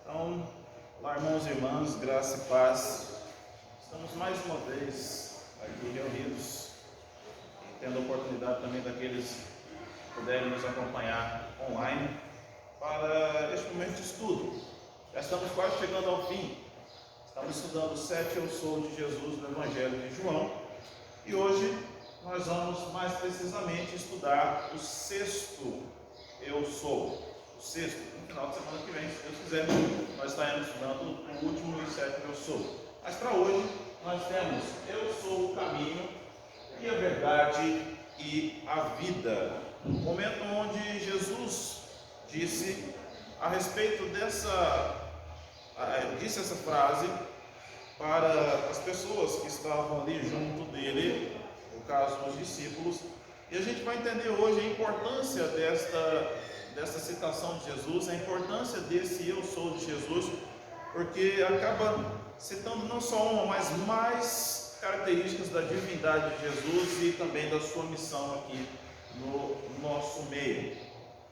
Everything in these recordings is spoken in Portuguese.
Então, olá irmãos e irmãs, graça e paz. Estamos mais uma vez aqui reunidos e tendo a oportunidade também daqueles que puderem nos acompanhar online para este momento de estudo. Já estamos quase chegando ao fim. Estamos estudando 7 Eu Sou de Jesus no Evangelho de João e hoje nós vamos mais precisamente estudar o 6º Eu Sou. O 6º, no final de semana que vem, se Deus quiser, nós estaremos estudando o último e 7º Eu Sou. Mas para hoje nós temos Eu Sou o Caminho e a Verdade e a Vida. O momento onde Jesus disse a respeito disse essa frase para as pessoas que estavam ali junto dele, no caso os discípulos, e a gente vai entender hoje a importância dessa citação de Jesus, a importância desse Eu Sou de Jesus, porque acaba citando não só uma, mas mais características da divindade de Jesus e também da sua missão aqui no nosso meio.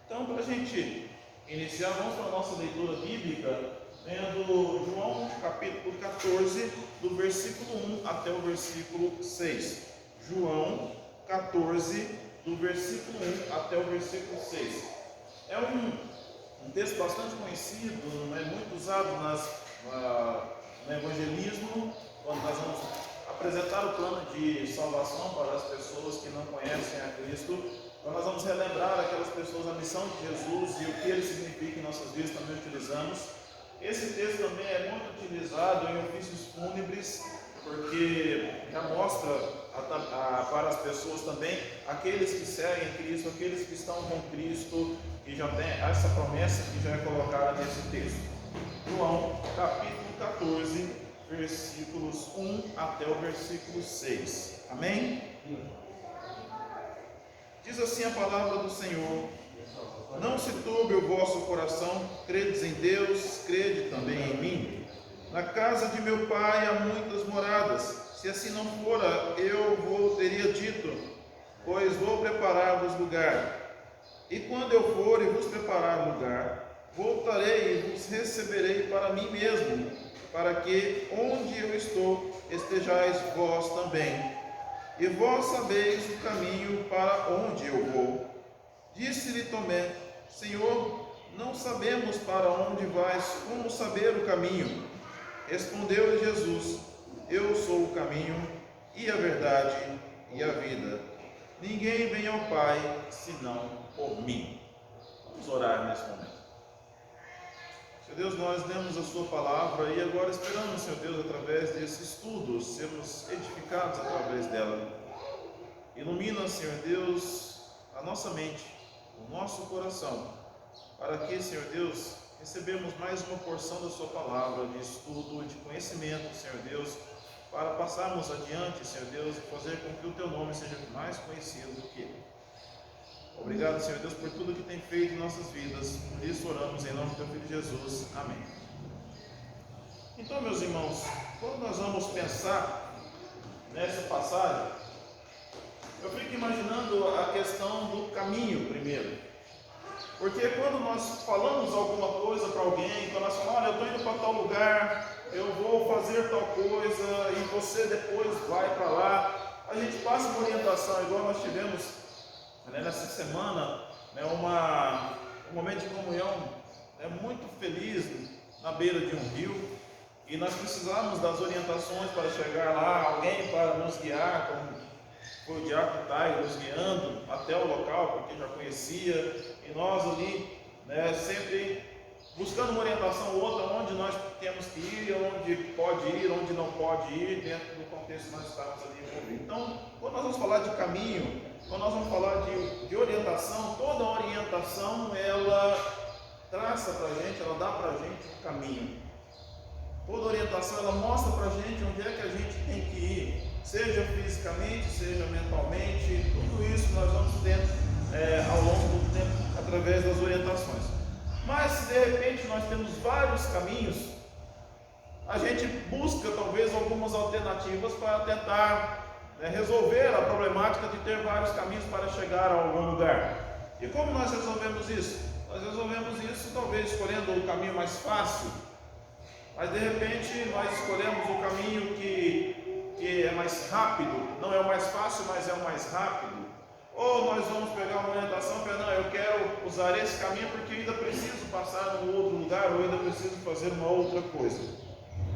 Então, para a gente iniciar, vamos para a nossa leitura bíblica, lendo João capítulo 14, do versículo 1 até o versículo 6. João 14, do versículo 1 até o versículo 6. É um texto bastante conhecido, muito usado no evangelismo, quando nós vamos apresentar o plano de salvação para as pessoas que não conhecem a Cristo. Então nós vamos relembrar aquelas pessoas a missão de Jesus e o que ele significa em nossas vidas, também utilizamos. Esse texto também é muito utilizado em ofícios fúnebres, porque já mostra para as pessoas também, aqueles que seguem Cristo, aqueles que estão com Cristo, que já tem essa promessa que já é colocada nesse texto. João capítulo 14, versículos 1 até o versículo 6. Amém? Diz assim a palavra do Senhor: não se turbe o vosso coração, credes em Deus, crede também em mim. Na casa de meu pai há muitas moradas, se assim não fora, eu vos teria dito, pois vou preparar-vos lugar. E quando eu for e vos preparar lugar, voltarei e vos receberei para mim mesmo, para que onde eu estou estejais vós também. E vós sabeis o caminho para onde eu vou. Disse-lhe Tomé: Senhor, não sabemos para onde vais, como saber o caminho? Respondeu-lhe Jesus: eu sou o caminho e a verdade e a vida. Ninguém vem ao Pai senão por mim. Vamos orar nesse momento. Senhor Deus, nós lemos a sua palavra e agora esperamos, Senhor Deus, através desse estudo, sermos edificados através dela. Ilumina, Senhor Deus, a nossa mente, o nosso coração, para que, Senhor Deus, recebemos mais uma porção da sua palavra, de estudo, de conhecimento, Senhor Deus, para passarmos adiante, Senhor Deus, e fazer com que o teu nome seja mais conhecido do que ele. Obrigado, Senhor Deus, por tudo que tem feito em nossas vidas. Por isso oramos em nome do teu Filho Jesus. Amém. Então, meus irmãos, quando nós vamos pensar nessa passagem, eu fico imaginando a questão do caminho primeiro. Porque quando nós falamos alguma coisa para alguém, quando nós falamos, olha, eu estou indo para tal lugar, eu vou fazer tal coisa, e você depois vai para lá, a gente passa uma orientação, igual nós tivemos nessa semana, um momento de comunhão muito feliz na beira de um rio, e nós precisávamos das orientações para chegar lá, alguém para nos guiar, como foi o diácono Tai nos guiando até o local, porque já conhecia, e nós ali, sempre buscando uma orientação ou outra, onde nós temos que ir, onde pode ir, onde não pode ir, dentro do contexto que nós estamos ali envolvidos. Então, quando nós vamos falar de caminho, quando nós vamos falar de orientação, toda orientação, ela traça para a gente, ela dá para a gente um caminho. Toda orientação, ela mostra para a gente onde é que a gente tem que ir, seja fisicamente, seja mentalmente, tudo isso nós vamos tendo ao longo do tempo, através das orientações. Mas se de repente nós temos vários caminhos, a gente busca talvez algumas alternativas para tentar resolver a problemática de ter vários caminhos para chegar a algum lugar. E como nós resolvemos isso? nós resolvemos isso talvez escolhendo o caminho mais fácil, mas de repente nós escolhemos o caminho que é mais rápido, não é o mais fácil, mas é o mais rápido. Ou nós vamos pegar uma orientação para, não, eu quero usar esse caminho porque eu ainda preciso passar num outro lugar, ou ainda preciso fazer uma outra coisa.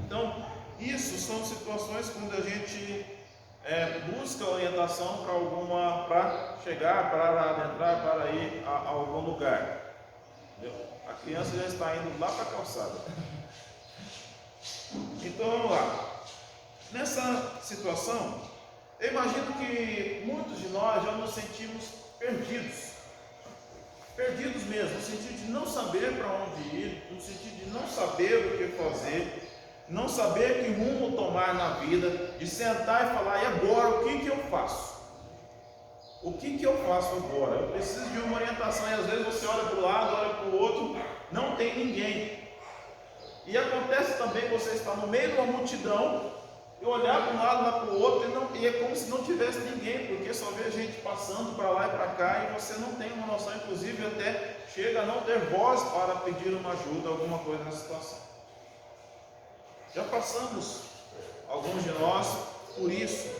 Então, isso são situações quando a gente busca orientação para chegar, para adentrar, para ir a algum lugar. A criança já está indo lá para a calçada. Então vamos lá. Nessa situação, eu imagino que muitos de nós já nos sentimos perdidos. Perdidos mesmo, no sentido de não saber para onde ir, no sentido de não saber o que fazer, não saber que rumo tomar na vida, de sentar e falar, e agora, o que eu faço? O que eu faço agora? Eu preciso de uma orientação, e às vezes você olha para o lado, olha para o outro, não tem ninguém. E acontece também você estar no meio de uma multidão, e olhar para um lado, lá para o outro, e é como se não tivesse ninguém, porque só vê gente passando para lá e para cá, e você não tem uma noção, inclusive até chega a não ter voz para pedir uma ajuda, alguma coisa nessa situação. Já passamos, alguns de nós, por isso,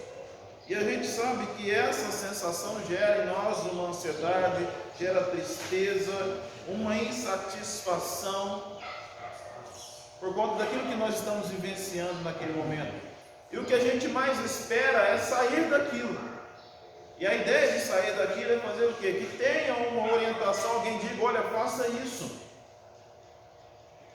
e a gente sabe que essa sensação gera em nós uma ansiedade, gera tristeza, uma insatisfação, por conta daquilo que nós estamos vivenciando naquele momento. E o que a gente mais espera é sair daquilo. E a ideia de sair daquilo é fazer o quê? Que tenha uma orientação, alguém diga, olha, faça isso.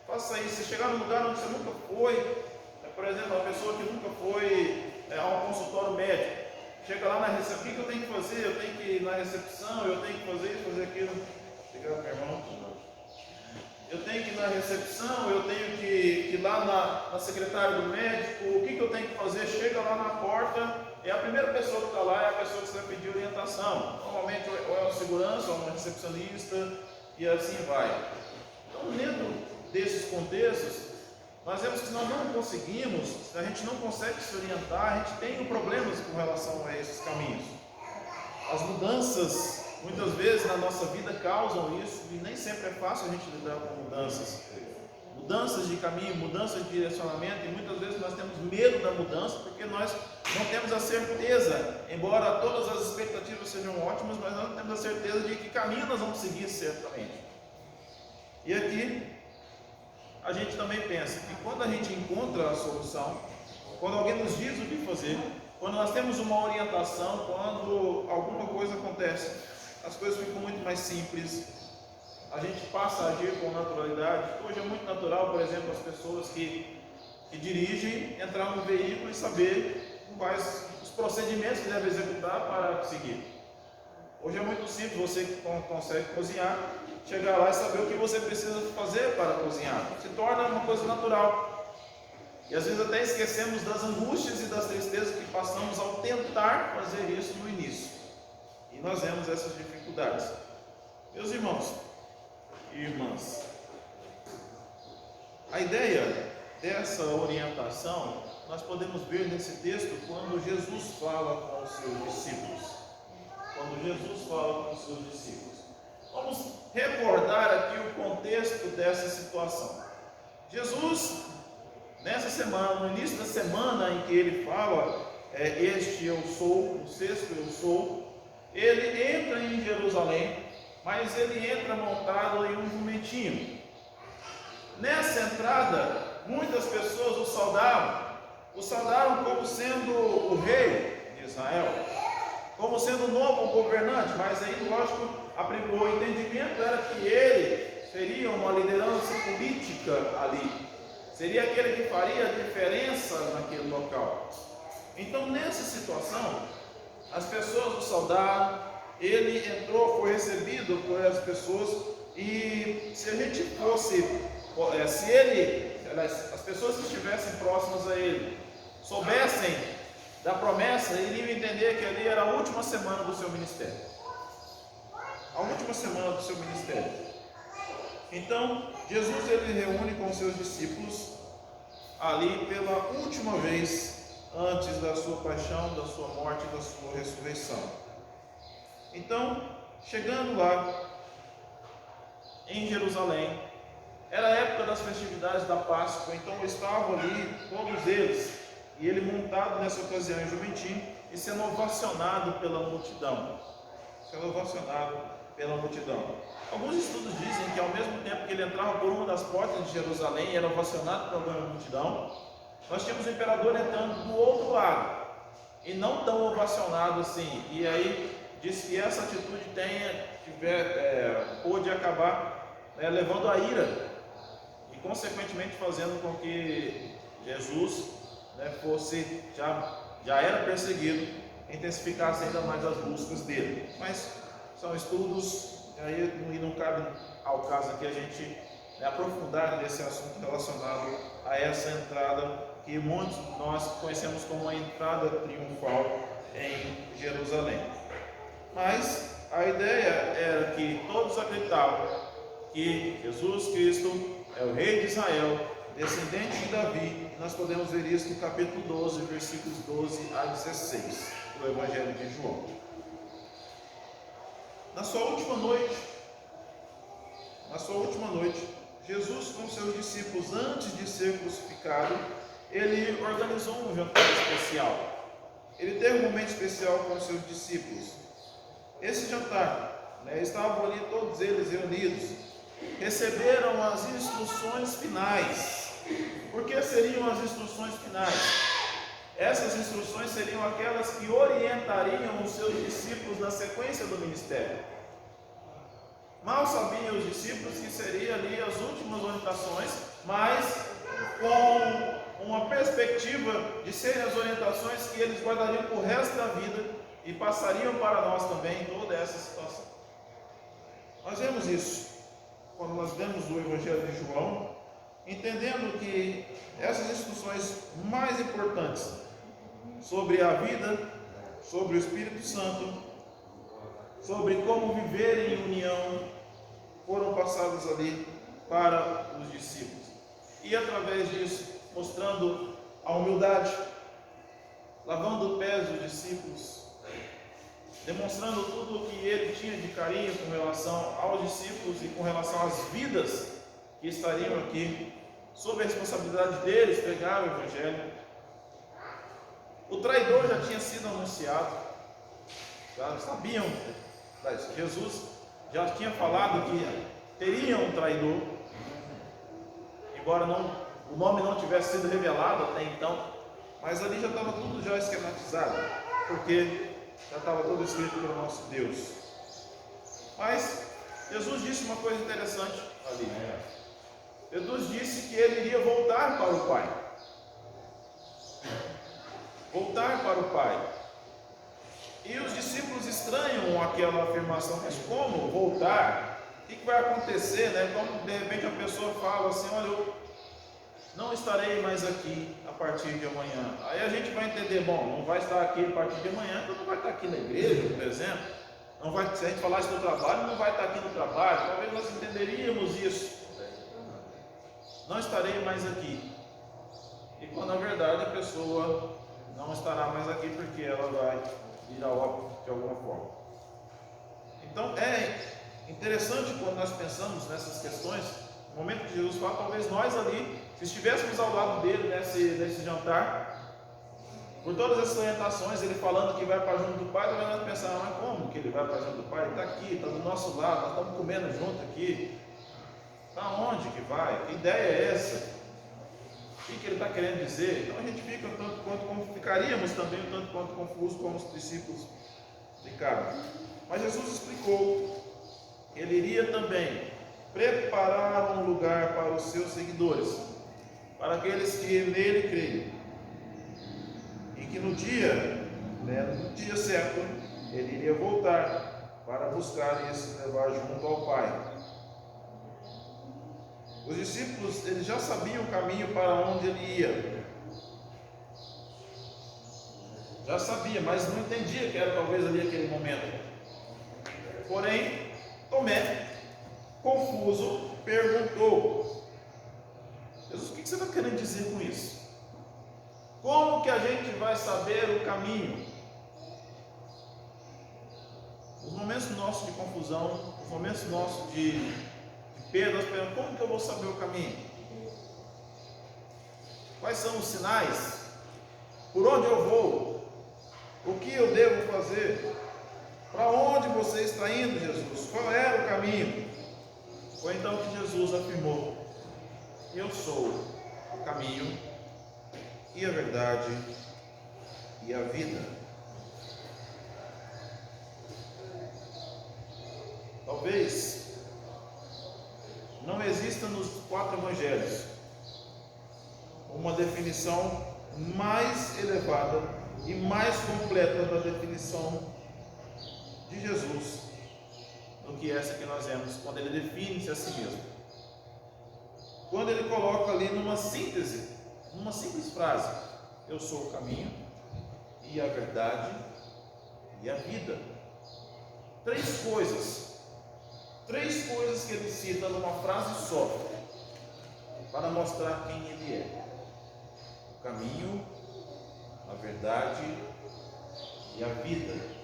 Faça isso. Se chegar num lugar onde você nunca foi, por exemplo, uma pessoa que nunca foi a um consultório médico, chega lá na recepção, o que eu tenho que fazer? Eu tenho que ir na recepção, eu tenho que fazer isso, fazer aquilo. Chegar com o irmão. Eu tenho que ir na recepção, eu tenho que ir lá na secretária do médico, o que eu tenho que fazer? Chega lá na porta, e a primeira pessoa que está lá é a pessoa que você vai pedir orientação. Normalmente ou é um segurança, ou uma recepcionista, e assim vai. Então, dentro desses contextos, nós vemos que nós não conseguimos, a gente não consegue se orientar, a gente tem problemas com relação a esses caminhos. As mudanças, muitas vezes na nossa vida causam isso, e nem sempre é fácil a gente lidar com mudanças. Mudanças de caminho, mudanças de direcionamento, e muitas vezes nós temos medo da mudança, porque nós não temos a certeza, embora todas as expectativas sejam ótimas, mas nós não temos a certeza de que caminho nós vamos seguir certamente. E aqui, a gente também pensa que quando a gente encontra a solução, quando alguém nos diz o que fazer, quando nós temos uma orientação, quando alguma coisa acontece, as coisas ficam muito mais simples, a gente passa a agir com naturalidade. Hoje é muito natural, por exemplo, as pessoas que dirigem entrar no veículo e saber quais os procedimentos que deve executar para seguir. Hoje é muito simples, você que consegue cozinhar, chegar lá e saber o que você precisa fazer para cozinhar. Se torna uma coisa natural. E às vezes até esquecemos das angústias e das tristezas que passamos ao tentar fazer isso no início. E nós vemos essas dificuldades. Meus irmãos e irmãs, a ideia dessa orientação nós podemos ver nesse texto quando Jesus fala com os seus discípulos. Quando Jesus fala com os seus discípulos. Vamos recordar aqui o contexto dessa situação. Jesus, nessa semana, no início da semana em que ele fala, este eu sou, o sexto eu sou, ele entra em Jerusalém, mas ele entra montado em um jumentinho. Nessa entrada, muitas pessoas o saudaram como sendo o rei de Israel, como sendo o novo governante, mas aí, lógico, o entendimento era que ele seria uma liderança política ali, seria aquele que faria a diferença naquele local. Então, nessa situação, as pessoas o saudaram, ele entrou, foi recebido por as pessoas, e se a gente fosse, as pessoas que estivessem próximas a ele, soubessem da promessa, iriam entender que ali era a última semana do seu ministério. A última semana do seu ministério. Então, Jesus ele reúne com seus discípulos ali pela última vez antes da sua paixão, da sua morte e da sua ressurreição. Então, chegando lá em Jerusalém. Era a época das festividades da Páscoa, então estavam ali todos eles, e ele montado nessa ocasião em jumentinho e sendo ovacionado pela multidão. Alguns estudos dizem que ao mesmo tempo que ele entrava por uma das portas de Jerusalém e era ovacionado pela multidão, nós tínhamos o imperador entrando do outro lado, e não tão ovacionado assim. E aí diz que essa atitude pôde acabar levando a ira, e consequentemente fazendo com que Jesus fosse, já era perseguido, intensificasse ainda mais as buscas dele. Mas são estudos, e não cabe ao caso aqui a gente aprofundar nesse assunto relacionado a essa entrada que muitos de nós conhecemos como a entrada triunfal em Jerusalém. Mas a ideia era que todos acreditavam que Jesus Cristo é o Rei de Israel, descendente de Davi. Nós podemos ver isso no capítulo 12, versículos 12 a 16 do Evangelho de João. Na sua última noite, Jesus com seus discípulos, antes de ser crucificado, ele organizou um jantar especial. Ele teve um momento especial com os seus discípulos. Esse jantar, estavam ali todos eles reunidos, receberam as instruções finais. Por que seriam as instruções finais? Essas instruções seriam aquelas que orientariam os seus discípulos na sequência do ministério. Mal sabiam os discípulos que seriam ali as últimas orientações, mas com uma perspectiva de serem as orientações que eles guardariam por resto da vida e passariam para nós também toda essa situação. Nós vemos isso quando nós lemos o Evangelho de João, entendendo que essas instruções mais importantes sobre a vida, sobre o Espírito Santo, sobre como viver em união, foram passadas ali para os discípulos. E através disso, mostrando a humildade, lavando os pés dos discípulos, demonstrando tudo o que ele tinha de carinho com relação aos discípulos e com relação às vidas que estariam aqui, sob a responsabilidade deles pregar o Evangelho. O traidor já tinha sido anunciado, já sabiam, Jesus já tinha falado que teria um traidor, embora o nome não tivesse sido revelado até então, mas ali já estava tudo já esquematizado, porque já estava tudo escrito pelo nosso Deus. Mas Jesus disse uma coisa interessante ali. Jesus disse que ele iria voltar para o Pai. Voltar para o Pai. E os discípulos estranham aquela afirmação, mas como voltar? O que vai acontecer, Como de repente a pessoa fala assim, olha, eu não estarei mais aqui a partir de amanhã. Aí a gente vai entender, bom, não vai estar aqui a partir de amanhã, então não vai estar aqui na igreja, por exemplo. Não vai, se a gente falasse do trabalho, não vai estar aqui no trabalho. Talvez nós entenderíamos isso. Não estarei mais aqui. E quando na verdade a pessoa não estará mais aqui porque ela vai ir ao óbito de alguma forma. Então é interessante quando nós pensamos nessas questões, no momento que Jesus fala, talvez nós ali, se estivéssemos ao lado dele nesse jantar, por todas essas orientações, ele falando que vai para junto do Pai, talvez nós pensamos, mas como que ele vai para junto do Pai? Ele está aqui, está do nosso lado, nós estamos comendo junto aqui. Para onde que vai? Que ideia é essa? O que ele está querendo dizer? Então a gente fica ficaríamos também um tanto quanto confusos como os discípulos ficaram. Mas Jesus explicou que ele iria também preparar um lugar para os seus seguidores, para aqueles que nele creem, e que no dia certo, ele iria voltar para buscar e se levar junto ao Pai. Os discípulos, eles já sabiam o caminho para onde ele ia. Já sabia, mas não entendia que era talvez ali aquele momento. Porém, Tomé, confuso, perguntou: Jesus, o que você está querendo dizer com isso? Como que a gente vai saber o caminho? Os momentos nossos de confusão, os momentos nossos de Pedro pergunta: como que eu vou saber o caminho? Quais são os sinais? Por onde eu vou? O que eu devo fazer? Para onde você está indo, Jesus? Qual era o caminho? Foi então que Jesus afirmou: eu sou o caminho e a verdade e a vida. Talvez não exista nos 4 evangelhos uma definição mais elevada e mais completa da definição de Jesus do que essa que nós vemos, quando ele define-se a si mesmo. Quando ele coloca ali numa síntese, numa simples frase: eu sou o caminho e a verdade e a vida. 3 coisas que ele cita numa frase só, para mostrar quem ele é: o caminho, a verdade e a vida.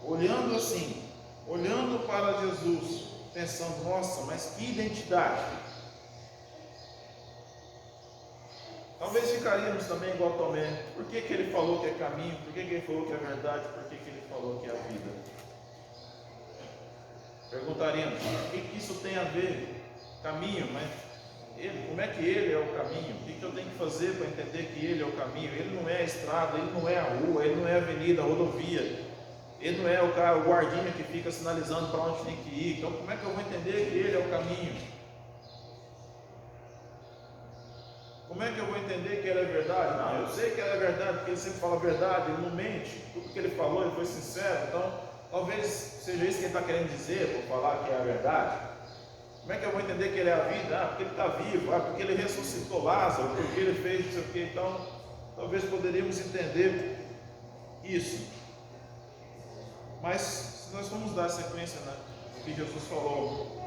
Olhando assim, olhando para Jesus, pensando: nossa, mas que identidade! Talvez ficaríamos também igual Tomé: por que ele falou que é caminho? Por que ele falou que é verdade? Por que ele falou que é a vida? Perguntaríamos: o que isso tem a ver? Caminho, mas como é que ele é o caminho? O que eu tenho que fazer para entender que ele é o caminho? Ele não é a estrada, ele não é a rua, ele não é a avenida, a rodovia, ele não é o guardinha que fica sinalizando para onde tem que ir. Então como é que eu vou entender que ele é o caminho? Como é que eu vou entender que ele é verdade? Não, eu sei que ele é verdade, porque ele sempre fala a verdade, ele não mente. Tudo que ele falou, ele foi sincero. Então talvez seja isso que ele está querendo dizer, por falar que é a verdade. Como é que eu vou entender que ele é a vida? Porque ele está vivo, porque ele ressuscitou Lázaro, porque ele fez não sei o quê. Então, talvez poderíamos entender isso. Mas, se nós formos dar sequência no que Jesus falou,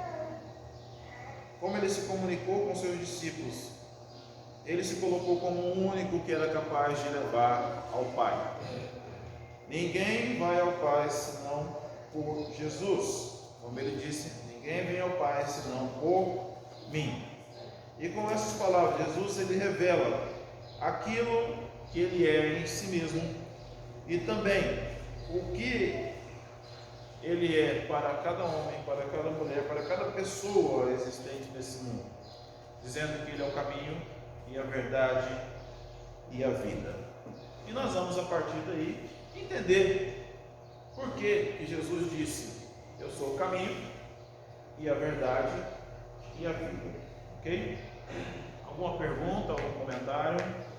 como ele se comunicou com seus discípulos, ele se colocou como o único que era capaz de levar ao Pai. Ninguém vai ao Pai senão por Jesus. Como ele disse: ninguém vem ao Pai senão por mim. E com essas palavras, Jesus ele revela aquilo que ele é em si mesmo e também o que ele é para cada homem, para cada mulher, para cada pessoa existente nesse mundo, dizendo que ele é o caminho e a verdade e a vida. E nós vamos, a partir daí, entender por que Jesus disse: eu sou o caminho e a verdade e a vida. Ok? Alguma pergunta, algum comentário?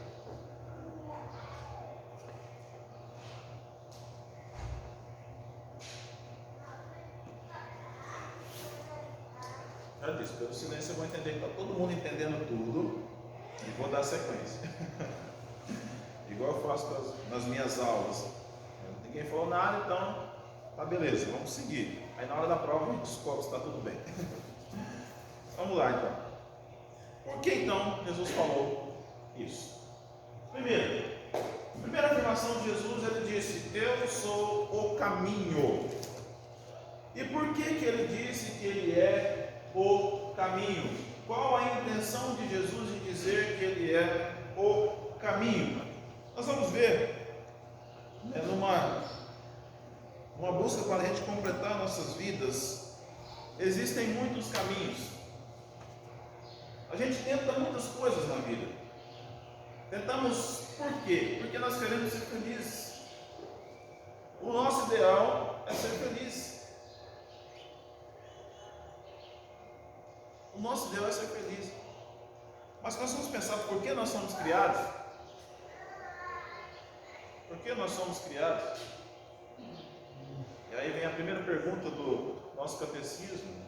Já disse, pelo silêncio eu vou entender que está todo mundo entendendo tudo e vou dar sequência. Igual eu faço nas minhas aulas. Ninguém falou nada, então tá beleza, vamos seguir. Aí na hora da prova a gente descobre se está tudo bem. Vamos lá então. Por que então Jesus falou isso? Primeira afirmação de Jesus, ele disse: eu sou o caminho. E por que ele disse que ele é o caminho? Qual a intenção de Jesus em dizer que ele é o caminho? Nós vamos ver numa busca para a gente completar nossas vidas. Existem muitos caminhos. A gente tenta muitas coisas na vida. Tentamos por quê? Porque nós queremos ser felizes. O nosso ideal é ser feliz. O nosso ideal é ser feliz. Mas nós vamos pensar por que nós somos criados. Por que nós somos criados? E aí vem a primeira pergunta do nosso catecismo.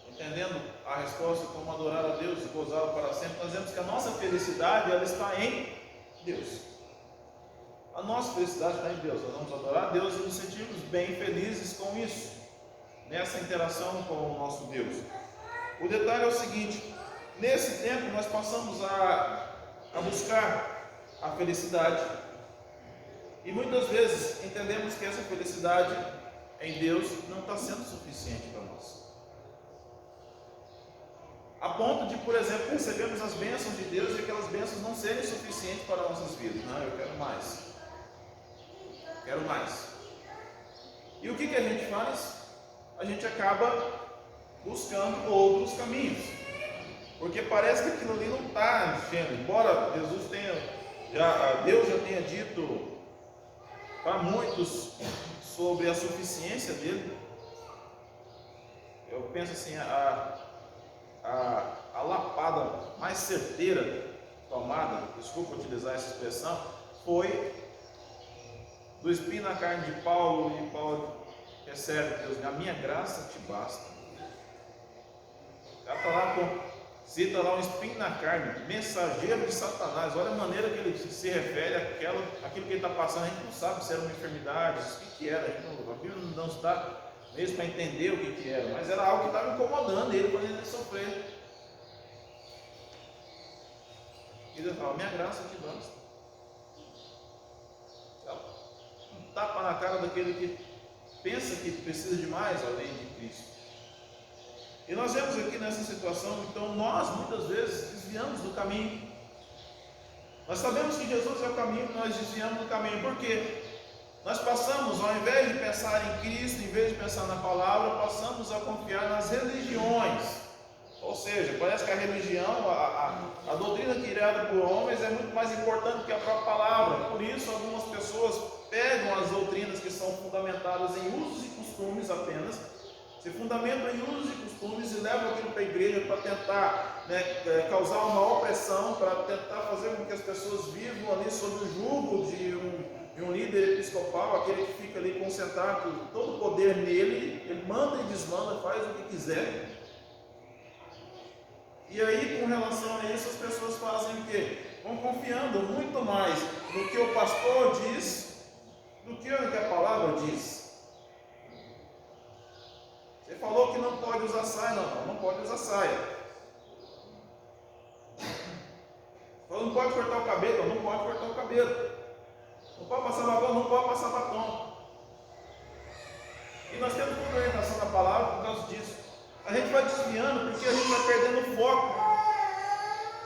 Entendendo a resposta como adorar a Deus e gozá-lo para sempre, nós vemos que a nossa felicidade ela está em Deus. A nossa felicidade está em Deus. Nós vamos adorar a Deus e nos sentirmos bem felizes com isso, nessa interação com o nosso Deus. O detalhe é o seguinte: nesse tempo nós passamos a buscar a felicidade e muitas vezes entendemos que essa felicidade em Deus não está sendo suficiente para nós. a ponto de, por exemplo, recebermos as bênçãos de Deus e aquelas bênçãos não serem suficientes para nossas vidas. Não, eu quero mais. Quero mais. E o que a gente faz? A gente acaba buscando outros caminhos. Porque parece que aquilo ali não está enchendo. Embora Deus já tenha dito para muitos sobre a suficiência dele. Eu penso assim, a lapada mais certeira tomada, desculpa utilizar essa expressão, foi do espinho na carne de Paulo, e Paulo recebe Deus, a minha graça te basta. Ela está lá, cita lá um espinho na carne, mensageiro de Satanás. Olha a maneira que ele se refere àquilo que ele está passando. A gente não sabe se era uma enfermidade, o que era, a Bíblia não está mesmo para entender o que era, mas era algo que estava incomodando ele quando ele ia sofrer. E Deus fala, minha graça te basta. Um tapa na cara daquele que pensa que precisa de mais além de Cristo. E nós vemos aqui nessa situação, então nós muitas vezes desviamos do caminho. Nós sabemos que Jesus é o caminho, nós desviamos do caminho. Por quê? Nós passamos, ao invés de pensar em Cristo, em vez de pensar na palavra, passamos a confiar nas religiões. Ou seja, parece que a religião, a doutrina criada por homens é muito mais importante que a própria palavra. Por isso, algumas pessoas pegam as doutrinas que são fundamentadas em usos e costumes apenas, se fundamentam em usos e costumes e levam aquilo para a igreja para tentar causar uma opressão, para tentar fazer com que as pessoas vivam ali sob o jugo de um líder episcopal, aquele que fica ali concentrado, todo o poder nele, ele manda e desmanda, faz o que quiser. E aí, com relação a isso, as pessoas fazem o quê? Vão confiando muito mais no que o pastor diz do que o que a palavra diz. Você falou que não pode usar saia, não pode usar saia. Falou, não pode cortar o cabelo, não pode cortar o cabelo. Não pode passar batom, não pode passar batom. E nós temos toda a orientação da palavra por causa disso. A gente vai desviando porque a gente vai perdendo o foco.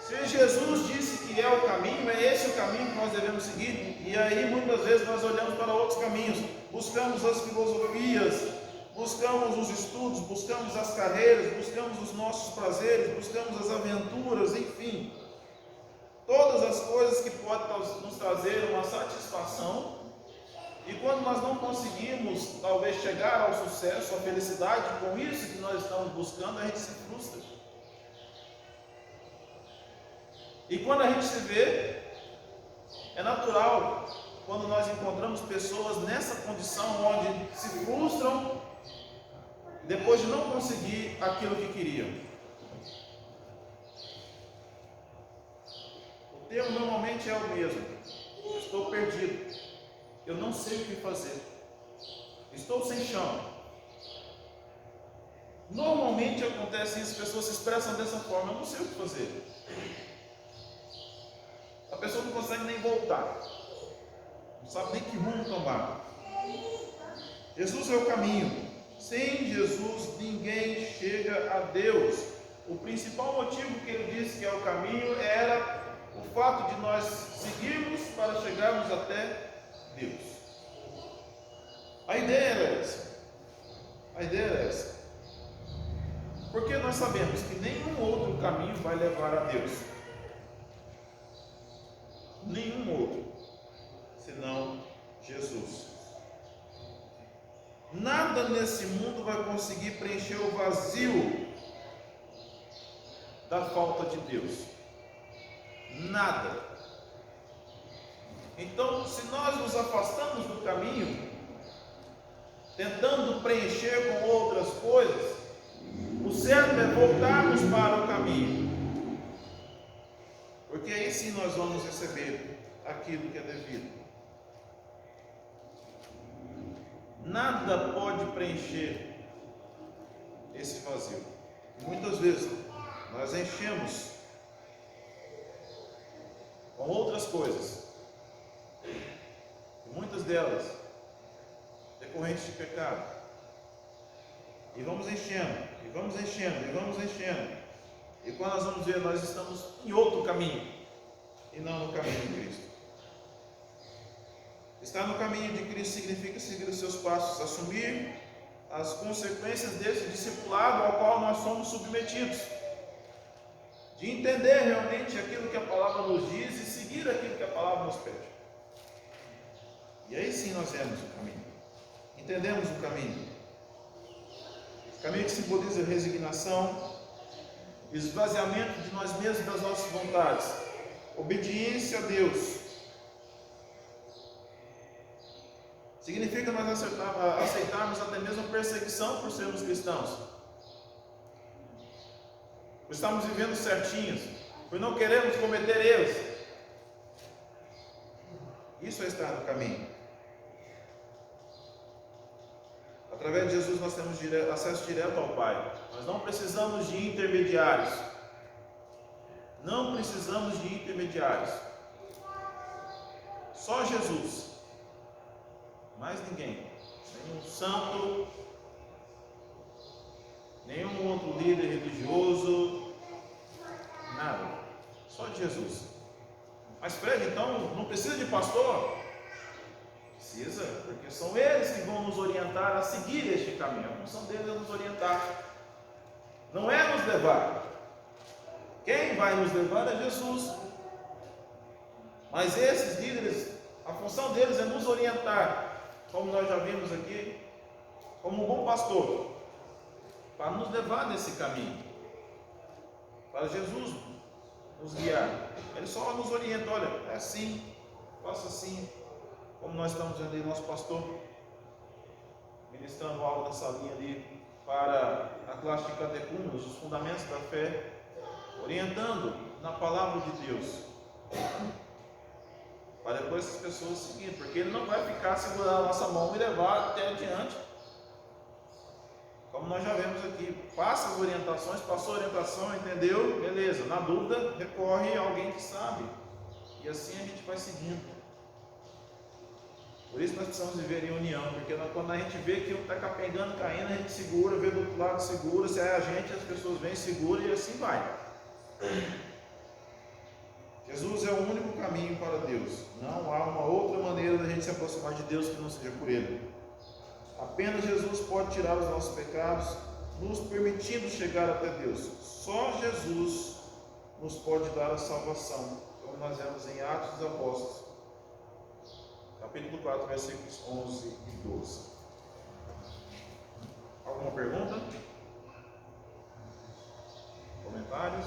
Se Jesus disse que é o caminho, é esse o caminho que nós devemos seguir. E aí muitas vezes nós olhamos para outros caminhos, buscamos as filosofias, buscamos os estudos, buscamos as carreiras, buscamos os nossos prazeres, buscamos as aventuras, enfim. Todas as coisas que podem nos trazer uma satisfação. E quando nós não conseguimos, talvez, chegar ao sucesso, à felicidade, com isso que nós estamos buscando, a gente se frustra. E quando a gente se vê, é natural, quando nós encontramos pessoas nessa condição, onde se frustram, depois de não conseguir aquilo que queriam. O termo normalmente é o mesmo: estou perdido, eu não sei o que fazer, estou sem chão. Normalmente acontece isso, as pessoas se expressam dessa forma: eu não sei o que fazer. A pessoa não consegue nem voltar, não sabe nem que rumo tomar. Jesus é o caminho. Sem Jesus ninguém chega a Deus. O principal motivo que ele disse que é o caminho era o fato de nós seguirmos para chegarmos até Deus. A ideia era essa. A ideia era essa. Porque nós sabemos que nenhum outro caminho vai levar a Deus. Nenhum outro, senão Jesus. Nada nesse mundo vai conseguir preencher o vazio da falta de Deus. Nada. Então, se nós nos afastamos do caminho, tentando preencher com outras coisas, o certo é voltarmos para o caminho. Porque aí sim nós vamos receber aquilo que é devido. Nada pode preencher esse vazio. Muitas vezes nós enchemos com outras coisas, muitas delas decorrentes de pecado, e vamos enchendo, e vamos enchendo, e vamos enchendo, E quando nós vamos ver, nós estamos em outro caminho, e não no caminho de Cristo. Estar no caminho de Cristo significa seguir os seus passos, assumir as consequências desse discipulado ao qual nós somos submetidos, de entender realmente aquilo que a palavra nos diz e seguir aquilo que a palavra nos pede. E aí sim nós vemos o caminho, entendemos o caminho que simboliza resignação, esvaziamento de nós mesmos, das nossas vontades, obediência a Deus. Significa nós aceitarmos até mesmo perseguição por sermos cristãos, por estarmos vivendo certinhos, por não querermos cometer erros. Isso é estar no caminho. Através de Jesus nós temos acesso direto ao Pai. Nós não precisamos de intermediários. Não precisamos de intermediários. Só Jesus. Mais ninguém. Nenhum santo, nenhum outro líder religioso, nada. Só de Jesus. Mas Fred, então não precisa de pastor? Precisa, porque são eles que vão nos orientar a seguir este caminho. A função deles é nos orientar, não é nos levar. Quem vai nos levar é Jesus. Mas esses líderes, a função deles é nos orientar, como nós já vimos aqui, como um bom pastor, para nos levar nesse caminho, para Jesus nos guiar. Ele só nos orienta, olha, é assim, faça assim, como nós estamos vendo aí, nosso pastor ministrando algo nessa linha ali para a classe de catecúmenos, os fundamentos da fé, orientando na palavra de Deus, para depois essas pessoas seguirem, porque ele não vai ficar segurando a nossa mão e levar até adiante, como nós já vemos aqui. Passa as orientações, passou a orientação, entendeu? Beleza, na dúvida recorre a alguém que sabe, e assim a gente vai seguindo. Por isso nós precisamos viver em união, porque quando a gente vê que um está capengando, caindo, a gente segura, vê do outro lado, segura, se é a gente, as pessoas vêm, segura e assim vai. Jesus é o único caminho para Deus. Não há uma outra maneira da gente se aproximar de Deus que não seja por Ele. Apenas Jesus pode tirar os nossos pecados, nos permitindo chegar até Deus. Só Jesus nos pode dar a salvação, como nós vemos em Atos dos Apóstolos, capítulo 4, versículos 11 e 12. Alguma pergunta? Comentários?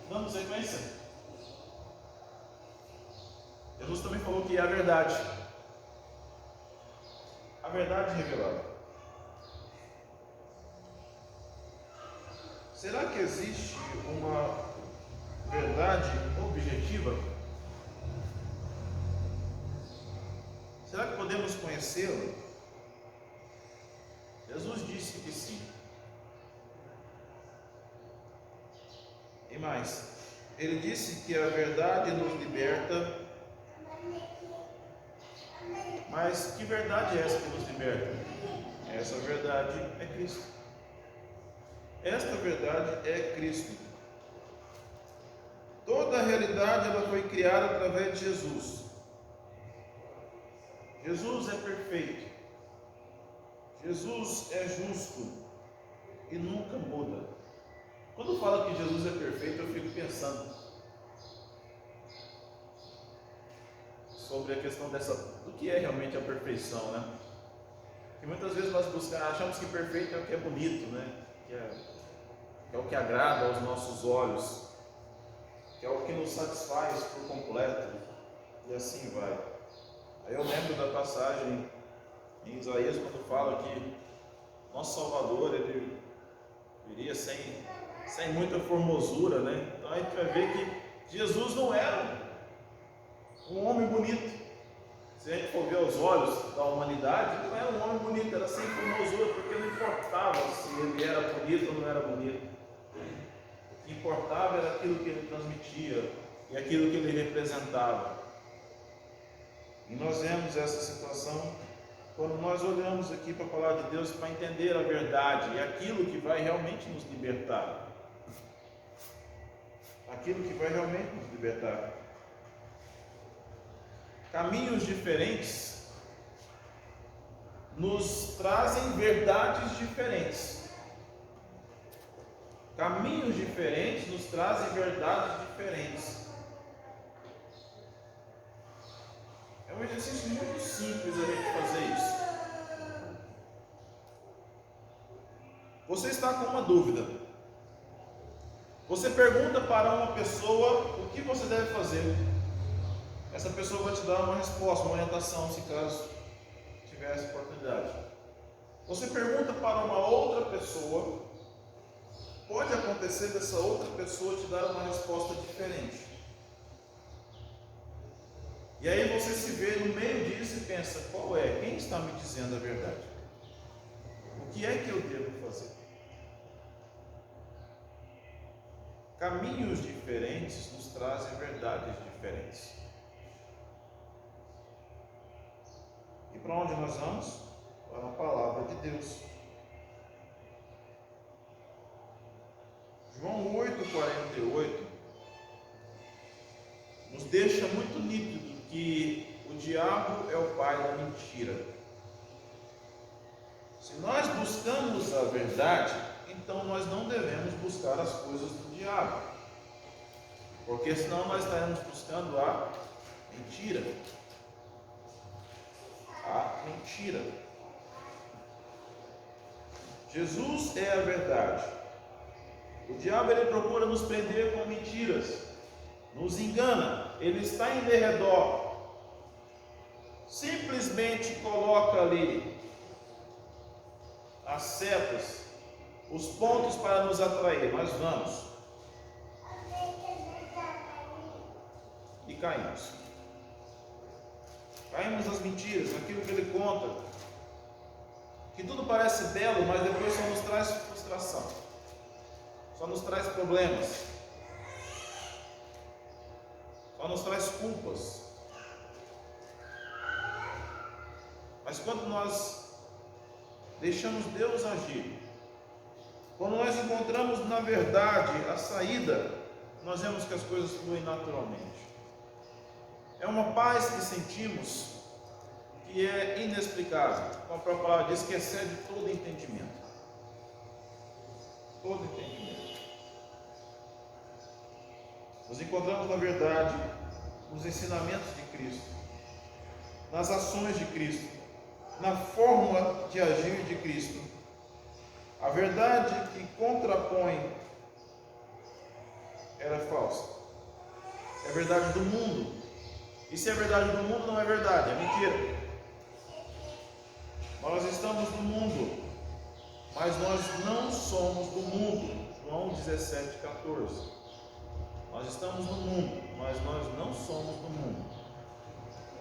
Dando sequência. Jesus também falou que é a verdade. A verdade revelada. Será que existe uma verdade objetiva? Será que podemos conhecê-la? Jesus disse que sim. E mais, ele disse que a verdade nos liberta. Mas que verdade é essa que nos liberta? Essa verdade é Cristo. Esta verdade é Cristo. Toda a realidade ela foi criada através de Jesus. Jesus é perfeito. Jesus é justo e nunca muda. Quando fala que Jesus é perfeito, eu fico pensando sobre a questão do que é realmente a perfeição, né? Que muitas vezes nós achamos que perfeito é o que é bonito, né? Que é o que agrada aos nossos olhos, que é o que nos satisfaz por completo, e assim vai. Aí eu lembro da passagem em Isaías, quando fala que nosso Salvador, ele viria sem muita formosura, né? Então a gente vai ver que Jesus não era um homem bonito. Se a gente for ver os olhos da humanidade, ele não era um homem bonito, era sem formosura, porque não importava se ele era bonito ou não era bonito. O que importava era aquilo que ele transmitia e aquilo que ele representava. E nós vemos essa situação quando nós olhamos aqui para a palavra de Deus para entender a verdade, é aquilo que vai realmente nos libertar. Aquilo que vai realmente nos libertar. Caminhos diferentes nos trazem verdades diferentes. Caminhos diferentes nos trazem verdades diferentes. É um exercício muito simples a gente fazer isso. Você está com uma dúvida. Você pergunta para uma pessoa o que você deve fazer. Essa pessoa vai te dar uma resposta, uma orientação, se caso tivesse oportunidade. Você pergunta para uma outra pessoa, pode acontecer dessa outra pessoa te dar uma resposta diferente. E aí você se vê no meio disso e pensa, qual é? Quem está me dizendo a verdade? O que é que eu devo fazer? Caminhos diferentes nos trazem verdades diferentes. E para onde nós vamos? Para a palavra de Deus. João 8,48 nos deixa muito nítido que o diabo é o pai da mentira. Se nós buscamos a verdade, então nós não devemos buscar as coisas do diabo, porque senão nós estaremos buscando a mentira. A mentira. Jesus é a verdade. O diabo ele procura nos prender com mentiras, nos engana, ele está em derredor, simplesmente coloca ali as setas, os pontos para nos atrair. Nós vamos e caímos. Caímos nas mentiras, naquilo que ele conta, que tudo parece belo, mas depois só nos traz frustração, só nos traz problemas, só nos traz culpas. Mas quando nós deixamos Deus agir, quando nós encontramos na verdade a saída, nós vemos que as coisas fluem naturalmente. É uma paz que sentimos que é inexplicável. Como a própria palavra diz, que excede todo entendimento. Todo entendimento. Nos encontramos na verdade, nos ensinamentos de Cristo, nas ações de Cristo, na forma de agir de Cristo. A verdade que contrapõe, ela é falsa. É a verdade do mundo. E se é verdade do mundo, não é verdade, é mentira. Nós estamos no mundo, mas nós não somos do mundo. João 17,14. Nós estamos no mundo, mas nós não somos do mundo.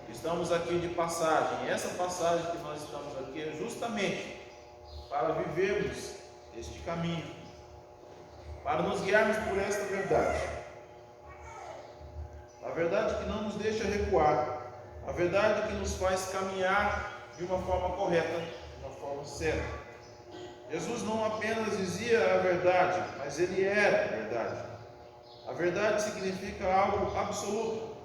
Estamos aqui de passagem. E essa passagem que nós estamos aqui é justamente para vivermos este caminho, para nos guiarmos por esta verdade. A verdade que não nos deixa recuar, a verdade que nos faz caminhar de uma forma correta, de uma forma certa. Jesus não apenas dizia a verdade, mas ele era a verdade. A verdade significa algo absoluto,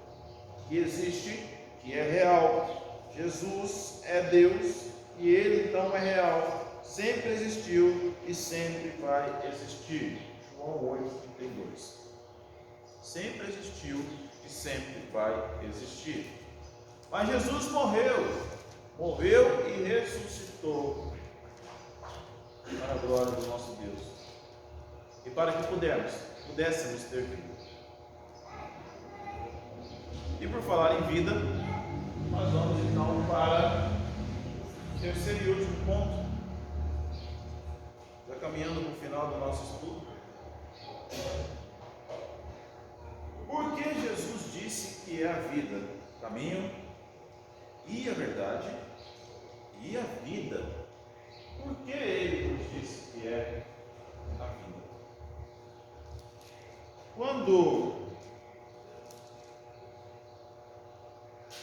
que existe, que é real. Jesus é Deus e ele então é real, sempre existiu e sempre vai existir. João 8,32. Sempre existiu e sempre vai existir. Mas Jesus morreu e ressuscitou para a glória do nosso Deus e para que pudéssemos ter vida. E por falar em vida, nós vamos então para o terceiro e último ponto, já caminhando para o final do nosso estudo. Por que Jesus disse que é a vida, o caminho e a verdade e a vida? Por que ele nos disse que é a vida? Quando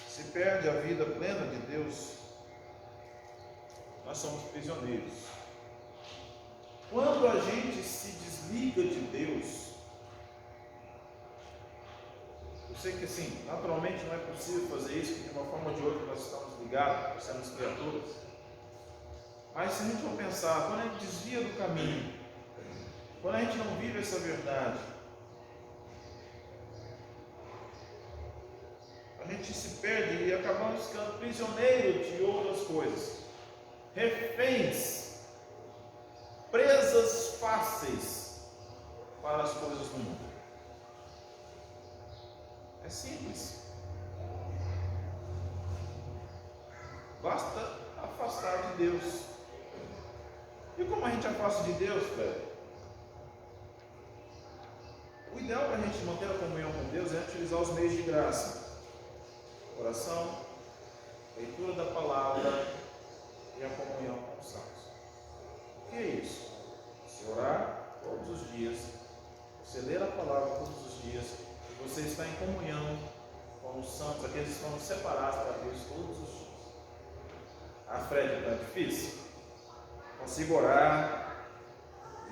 se perde a vida plena de Deus, nós somos prisioneiros. Quando a gente se desliga de Deus, eu sei que assim, naturalmente não é possível fazer isso, porque de uma forma ou de outra nós estamos ligados, somos criaturas. Mas se a gente for pensar, quando a gente desvia do caminho, quando a gente não vive essa verdade, a gente se perde e acabamos ficando prisioneiros de outras coisas, reféns, presas fáceis para as coisas do mundo. É simples. Basta afastar de Deus. E como a gente afasta de Deus, velho? O ideal para a gente manter a comunhão com Deus é utilizar os meios de graça: oração, leitura da palavra e a comunhão com os santos. O que é isso? Você orar todos os dias, você ler a palavra todos os dias, e você está em comunhão com os santos, aqueles que estão separados para Deus todos os dias. A Fred está difícil? Consigo orar,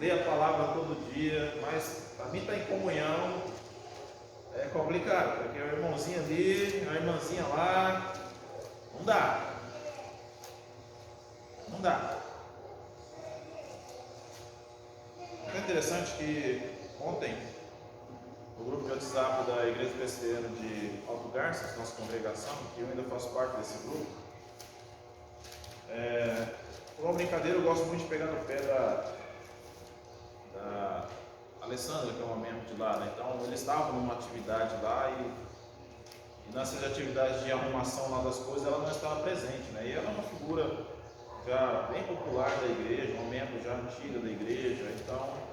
ler a palavra todo dia, mas para mim estar em comunhão é complicado, porque o irmãozinho ali, a irmãzinha lá, não dá. Não dá. É interessante que ontem, no grupo de WhatsApp da Igreja Presbiteriana de Alto Garças, nossa congregação, que eu ainda faço parte desse grupo, por uma brincadeira, eu gosto muito de pegar no pé da Alessandra, que é uma membro de lá, né? Então eles estavam numa atividade lá e nessas atividades de arrumação lá das coisas ela não estava presente, né? E ela é uma figura já bem popular da igreja, uma membro já antiga da igreja, então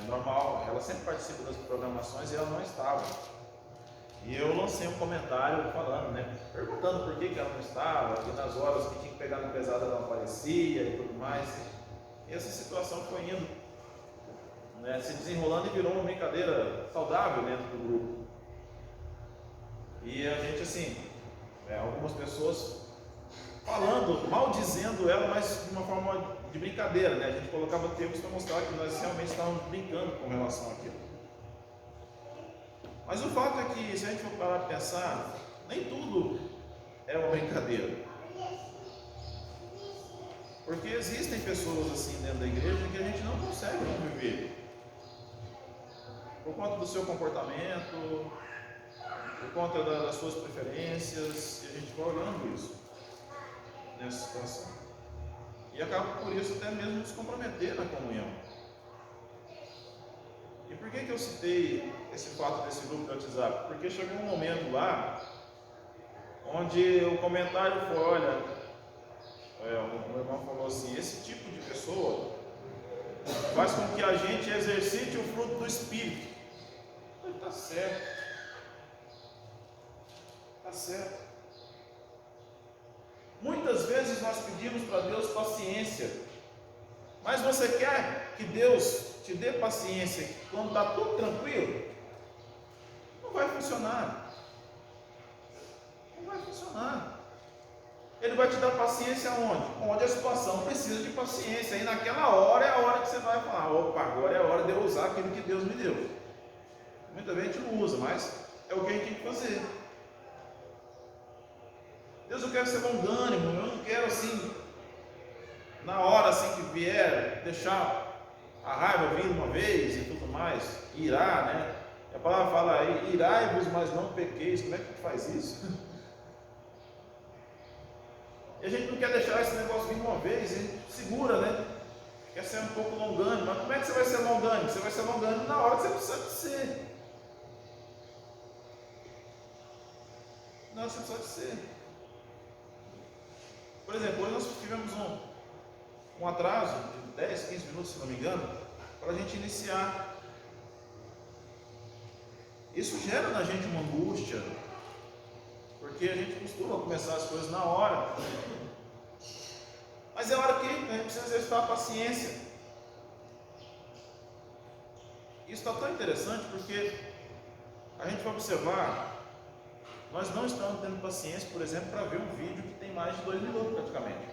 normal, ela sempre participa das programações e ela não estava. E eu lancei um comentário falando, né? Perguntando por que ela não estava, que nas horas que tinha que pegar no pesado ela não aparecia e tudo mais. E essa situação foi indo, né, se desenrolando e virou uma brincadeira saudável dentro do grupo. E a gente assim, algumas pessoas falando, maldizendo ela, mas de uma forma de brincadeira, né? A gente colocava termos para mostrar que nós realmente estávamos brincando com relação àquilo. Mas o fato é que, se a gente for parar para pensar, nem tudo é uma brincadeira. Porque existem pessoas assim dentro da igreja que a gente não consegue conviver. Por conta do seu comportamento, por conta das suas preferências, e a gente vai olhando isso nessa situação. E acaba por isso até mesmo nos comprometer na comunhão. E por que eu citei esse fato desse grupo de WhatsApp? Porque chegou um momento lá onde o comentário foi, olha, o meu irmão falou assim, esse tipo de pessoa faz com que a gente exercite o fruto do Espírito. Está certo. Está certo. Muitas vezes nós pedimos para Deus paciência, mas você quer que Deus te dê paciência quando está tudo tranquilo? Não vai funcionar. Não vai funcionar. Ele vai te dar paciência onde? Onde a situação precisa de paciência. E naquela hora é a hora que você vai falar, opa, agora é a hora de eu usar aquilo que Deus me deu. Muitas vezes a gente não usa, mas é o que a gente tem que fazer. Deus, eu quero ser longânimo, eu não quero assim, na hora assim que vier, deixar a raiva vir uma vez e tudo mais, irar, né? A palavra fala, irai-vos, mas não pequeis. Como é que faz isso? E a gente não quer deixar esse negócio vir uma vez, a gente segura, né? Quer ser um pouco longânimo, mas como é que você vai ser longânimo? Você vai ser longânimo na hora que você precisa de ser. Na hora que você precisa de ser. Por exemplo, hoje nós tivemos um atraso de 10, 15 minutos, se não me engano, para a gente iniciar. Isso gera na gente uma angústia, porque a gente costuma começar as coisas na hora. Mas é hora que a gente precisa exercitar a paciência. Isso está tão interessante porque a gente vai observar, nós não estamos tendo paciência, por exemplo, para ver um vídeo que tem mais de 2 minutos praticamente.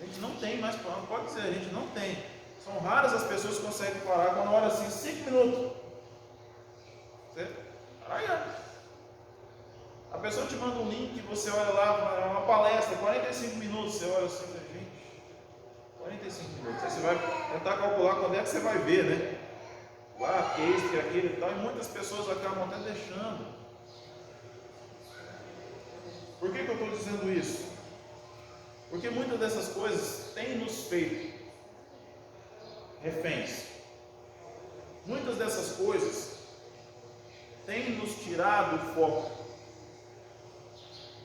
A gente não tem mais, pode dizer, a gente não tem. São raras as pessoas que conseguem parar quando ora assim 5 minutos. Você a pessoa te manda um link, você olha lá, uma palestra, 45 minutos, você olha assim, gente, 45 minutos. Aí você vai tentar calcular quando é que você vai ver, né? Que isso, que aquilo e tal, e muitas pessoas acabam até deixando. Por que eu estou dizendo isso? Porque muitas dessas coisas têm nos feito reféns. Muitas dessas coisas têm nos tirado o foco.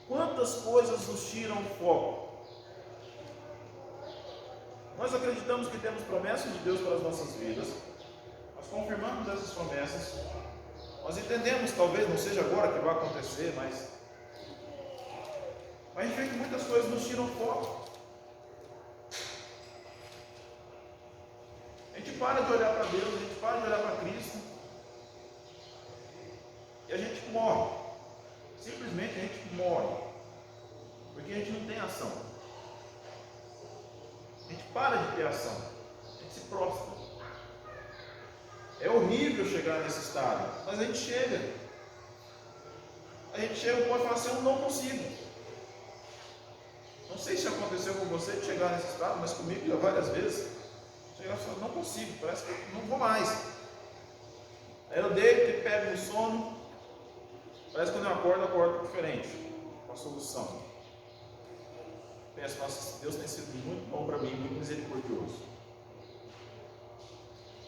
Quantas coisas nos tiram o foco? Nós acreditamos que temos promessas de Deus para as nossas vidas. Nós confirmamos essas promessas. Nós entendemos, talvez não seja agora que vai acontecer, mas a gente vê que muitas coisas nos tiram o foco. A gente para de olhar para Deus, a gente para de olhar para Cristo. E a gente morre. Simplesmente a gente morre. Porque a gente não tem ação. A gente para de ter ação. A gente se prostra. É horrível chegar nesse estado, mas a gente chega. A gente chega e pode falar assim, eu não consigo. Não sei se aconteceu com você de chegar nesse estado, mas comigo já várias vezes. Chegar e falar, não consigo, parece que eu não vou mais. Aí eu deito e pego no sono. Parece que quando eu acordo diferente. Com a solução. Penso, nossa, Deus tem sido muito bom para mim, muito misericordioso.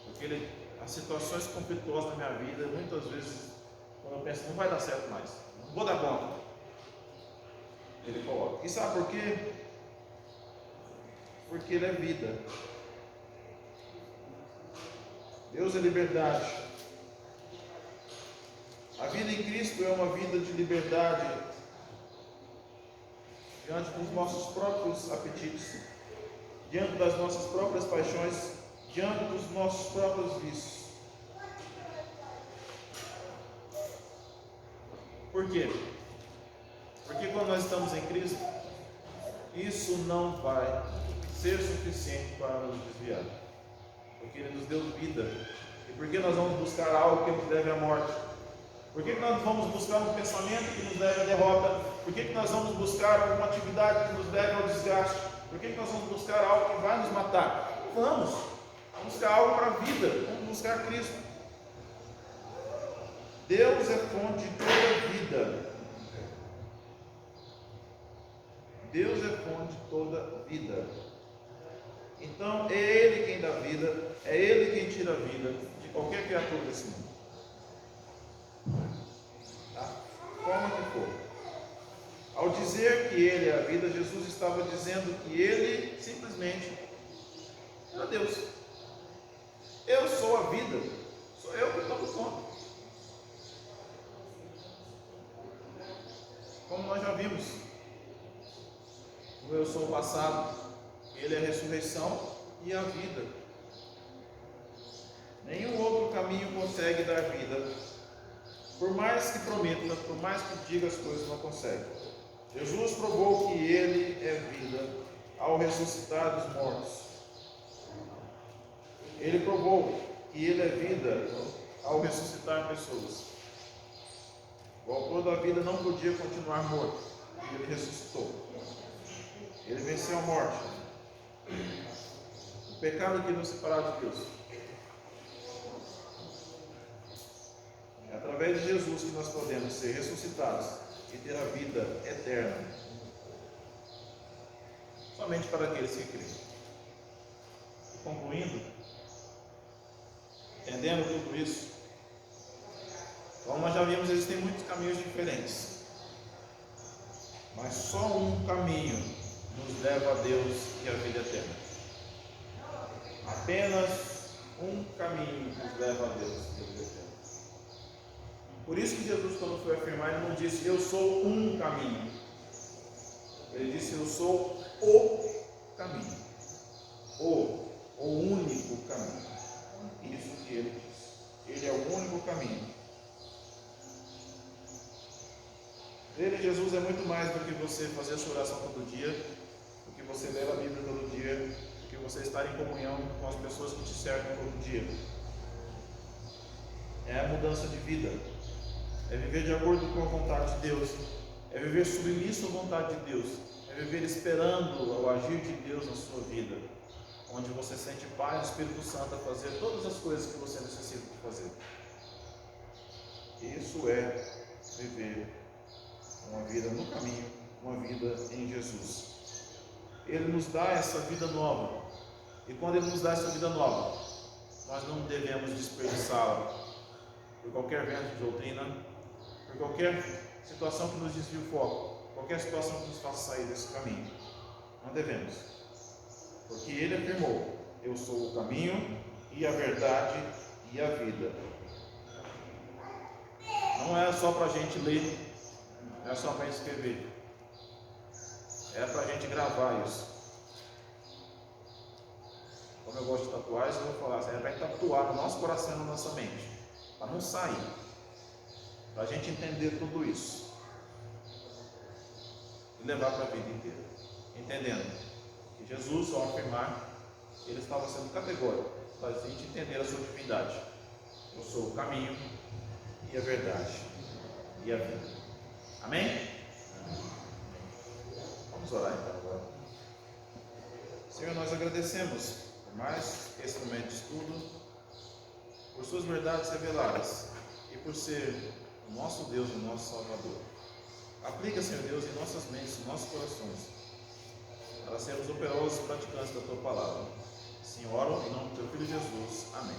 Porque as situações conflituosas na minha vida, muitas vezes, quando eu penso, não vai dar certo mais, não vou dar conta, Ele coloca. E sabe por quê? Porque Ele é vida. Deus é liberdade. A vida em Cristo é uma vida de liberdade diante dos nossos próprios apetites, diante das nossas próprias paixões, diante dos nossos próprios vícios. Por quê? Porque quando nós estamos em Cristo, isso não vai ser suficiente para nos desviar. Porque Ele nos deu vida. E por que nós vamos buscar algo que nos leve à morte? Por que nós vamos buscar um pensamento que nos leve à derrota? Por que nós vamos buscar alguma atividade que nos leve ao desgaste? Por que nós vamos buscar algo que vai nos matar? Vamos buscar algo para a vida, vamos buscar Cristo. Deus é fonte de toda vida. Deus é fonte de toda vida. Então é Ele quem dá vida, é Ele quem tira a vida de qualquer criatura desse mundo. Tá? Como que for. Ao dizer que Ele é a vida, Jesus estava dizendo que Ele simplesmente era Deus. Eu sou a vida, sou eu que tomo conta. Como nós já vimos, o eu sou o passado, Ele é a ressurreição e a vida. Nenhum outro caminho consegue dar vida. Por mais que prometa, por mais que diga as coisas, não consegue. Jesus provou que Ele é vida ao ressuscitar dos mortos. Ele provou que Ele é vida ao ressuscitar pessoas. O autor da vida não podia continuar morto. Ele ressuscitou. Ele venceu a morte. O pecado que nos separava de Deus. É através de Jesus que nós podemos ser ressuscitados e ter a vida eterna. Somente para aqueles que creem. Concluindo, entendendo tudo isso, como nós já vimos, existem muitos caminhos diferentes. Mas só um caminho nos leva a Deus e a vida eterna. Apenas um caminho nos leva a Deus e a vida eterna. Por isso que Jesus, quando foi afirmar, Ele não disse, eu sou um caminho. Ele disse, eu sou o caminho. O único caminho. Isso que Ele disse. Ele é o único caminho. Ele, Jesus, é muito mais do que você fazer a sua oração todo dia, do que você ler a Bíblia todo dia, do que você estar em comunhão com as pessoas que te cercam todo dia. É a mudança de vida, é viver de acordo com a vontade de Deus, é viver submisso à vontade de Deus, é viver esperando o agir de Deus na sua vida, onde você sente paz do Espírito Santo a fazer todas as coisas que você necessita de fazer. Isso é viver uma vida no caminho, uma vida em Jesus. Ele nos dá essa vida nova, e quando Ele nos dá essa vida nova, nós não devemos desperdiçá-la por qualquer vento de doutrina, por qualquer situação que nos desvie o foco, qualquer situação que nos faça sair desse caminho. Não devemos, porque Ele afirmou: eu sou o caminho e a verdade e a vida. Não é só para a gente ler, não é só para escrever, é para a gente gravar isso. Como eu gosto de tatuagens, eu vou falar assim, é para tatuar no nosso coração e na nossa mente, para não sair, para a gente entender tudo isso e levar para a vida inteira, entendendo que Jesus, ao afirmar, Ele estava sendo categórico para a gente entender a sua divindade. Eu sou o caminho e a verdade e a vida. Amém? Vamos orar então agora. Senhor, nós agradecemos por mais esse momento de estudo, por suas verdades reveladas e por ser o nosso Deus e o nosso Salvador. Aplica, Senhor Deus, em nossas mentes, em nossos corações, para sermos operosos praticantes da Tua Palavra. Senhor, oro em nome do Teu Filho Jesus. Amém.